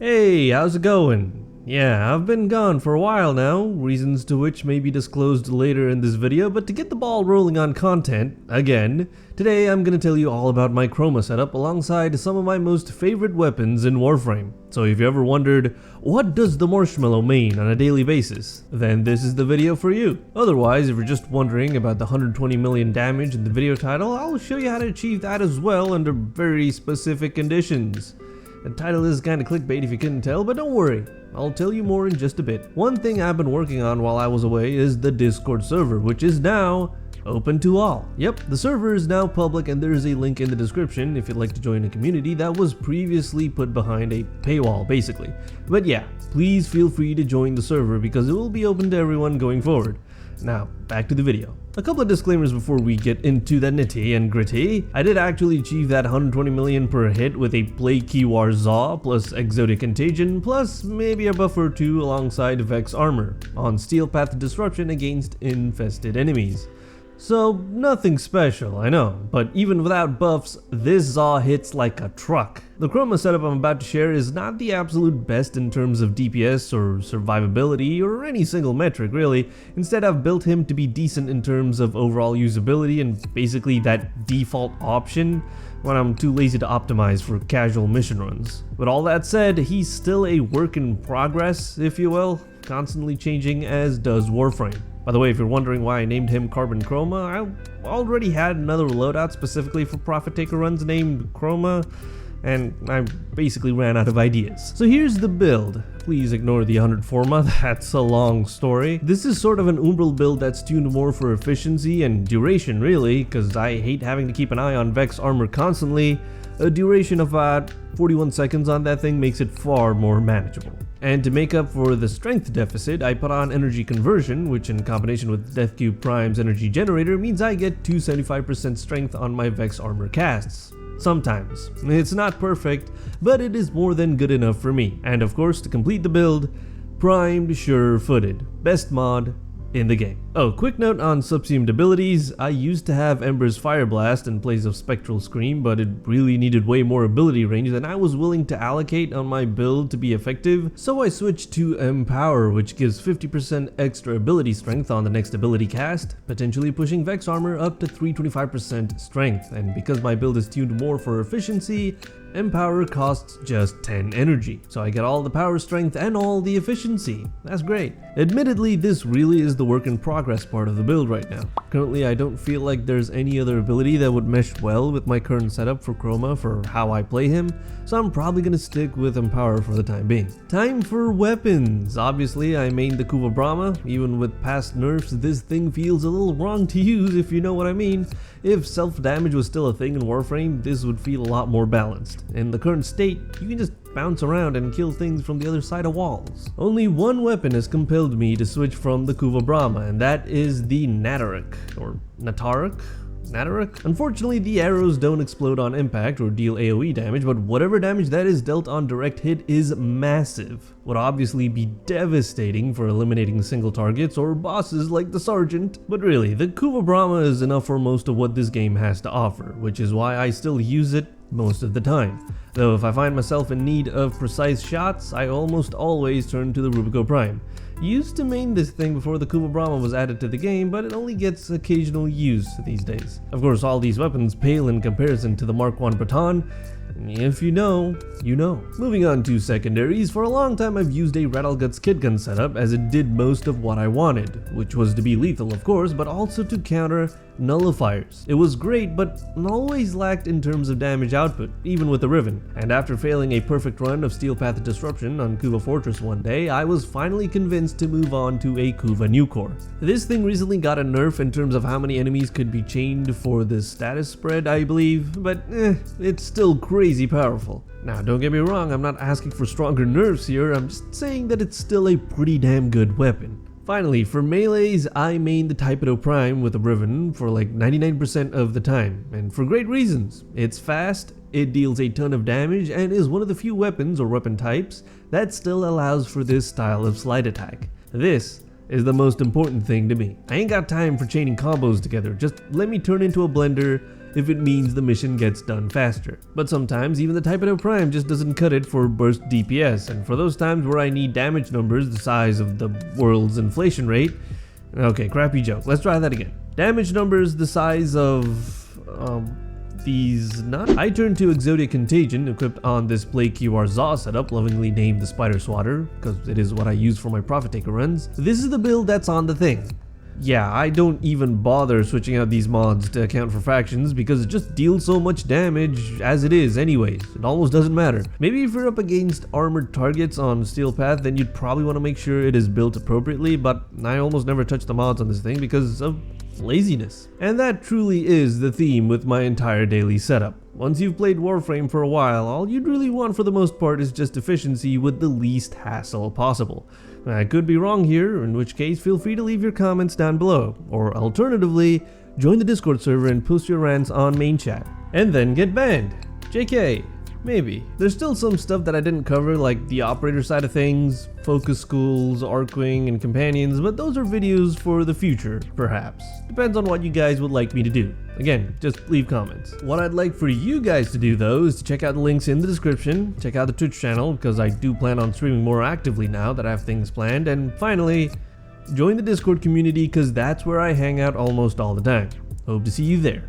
Hey, how's it going? Yeah, I've been gone for a while now, reasons to which may be disclosed later in this video, but to get the ball rolling on content, again, today I'm gonna tell you all about my Chroma setup alongside some of my most favorite weapons in Warframe. So if you ever wondered, what does the marshmallow mean on a daily basis, then this is the video for you. Otherwise, if you're just wondering about the 120 million damage in the video title, I'll show you how to achieve that as well under very specific conditions. The title is kinda clickbait if you couldn't tell, but don't worry, I'll tell you more in just a bit. One thing I've been working on while I was away is the Discord server, which is now open to all. Yep, the server is now public and there's a link in the description if you'd like to join a community that was previously put behind a paywall, basically. But yeah, please feel free to join the server because it will be open to everyone going forward. Now, back to the video. A couple of disclaimers before we get into the nitty and gritty. I did actually achieve that 120 million per hit with a Play Kiwar Zaw plus Exotic Contagion plus maybe a buff or two alongside Vex Armor on Steel Path Disruption against infested enemies. So nothing special, I know, but even without buffs, this Zaw hits like a truck. The Chroma setup I'm about to share is not the absolute best in terms of DPS or survivability or any single metric really. Instead, I've built him to be decent in terms of overall usability and basically that default option when I'm too lazy to optimize for casual mission runs. But all that said, he's still a work in progress, if you will, constantly changing as does Warframe. By the way, if you're wondering why I named him Carbon Chroma, I already had another loadout specifically for Profit Taker runs named Chroma, and I basically ran out of ideas. So here's the build. Please ignore the 100 forma, that's a long story. This is sort of an Umbral build that's tuned more for efficiency and duration really, because I hate having to keep an eye on Vex Armor constantly. A duration of about 41 seconds on that thing makes it far more manageable. And to make up for the strength deficit, I put on energy conversion, which in combination with Death Cube Prime's energy generator means I get 275% strength on my Vex Armor casts. Sometimes. It's not perfect, but it is more than good enough for me. And of course, to complete the build, primed sure-footed. Best mod in the game. Oh, quick note on Subsumed Abilities. I used to have Ember's Fire Blast in place of Spectral Scream, but it really needed way more ability range than I was willing to allocate on my build to be effective, so I switched to Empower, which gives 50% extra ability strength on the next ability cast, potentially pushing Vex Armor up to 325% strength, and because my build is tuned more for efficiency, Empower costs just 10 energy, so I get all the power strength and all the efficiency. That's great. Admittedly, this really is the work in progress part of the build right now. Currently, I don't feel like there's any other ability that would mesh well with my current setup for Chroma for how I play him, so I'm probably gonna stick with Empower for the time being. Time for weapons. Obviously, I mained the Kuva Brahma. Even with past nerfs, this thing feels a little wrong to use if you know what I mean. If self-damage was still a thing in Warframe, this would feel a lot more balanced. In the current state, you can just bounce around and kill things from the other side of walls. Only one weapon has compelled me to switch from the Kuva Brahma, and that is the Natarik, or Natarik? Natarik? Unfortunately, the arrows don't explode on impact or deal AoE damage, but whatever damage that is dealt on direct hit is massive. Would obviously be devastating for eliminating single targets or bosses like the Sergeant. But really, the Kuva Brahma is enough for most of what this game has to offer, which is why I still use it most of the time. Though if I find myself in need of precise shots, I almost always turn to the Rubico Prime. Used to main this thing before the Kuva Brahma was added to the game, but it only gets occasional use these days. Of course, all these weapons pale in comparison to the Mark 1 baton. If you know, you know. Moving on to secondaries, for a long time I've used a Rattleguts kit gun setup as it did most of what I wanted, which was to be lethal of course, but also to counter nullifiers. It was great, but always lacked in terms of damage output, even with the Riven. And after failing a perfect run of Steel Path Disruption on Kuva Fortress one day, I was finally convinced to move on to a Kuva New Core. This thing recently got a nerf in terms of how many enemies could be chained for the status spread, I believe, but it's still crazy powerful. Now, don't get me wrong, I'm not asking for stronger nerfs here, I'm just saying that it's still a pretty damn good weapon. Finally, for melees, I main the Typedo Prime with a Riven for like 99% of the time, and for great reasons. It's fast, it deals a ton of damage, and is one of the few weapons or weapon types that still allows for this style of slide attack. This is the most important thing to me. I ain't got time for chaining combos together, just let me turn into a blender if it means the mission gets done faster. But sometimes even the Type Prime just doesn't cut it for burst DPS, and for those times where I need damage numbers the size of the world's inflation rate. Okay, crappy joke. Let's try that again. Damage numbers the size of these nuts. I turned to Exodia Contagion, equipped on this Play QR Zaw setup, lovingly named the Spider Swatter, because it is what I use for my Profit Taker runs. This is the build that's on the thing. Yeah, I don't even bother switching out these mods to account for factions because it just deals so much damage as it is anyways. It almost doesn't matter. Maybe if you're up against armored targets on Steel Path, then you'd probably want to make sure it is built appropriately, but I almost never touch the mods on this thing because of laziness. And that truly is the theme with my entire daily setup. Once you've played Warframe for a while, all you'd really want for the most part is just efficiency with the least hassle possible. I could be wrong here, in which case feel free to leave your comments down below, or alternatively, join the Discord server and post your rants on main chat. And then get banned. JK. Maybe. There's still some stuff that I didn't cover, like the operator side of things, focus schools, Arcwing, and companions, but those are videos for the future, perhaps. Depends on what you guys would like me to do. Again, just leave comments. What I'd like for you guys to do though is to check out the links in the description, check out the Twitch channel, because I do plan on streaming more actively now that I have things planned, and finally, join the Discord community because that's where I hang out almost all the time. Hope to see you there.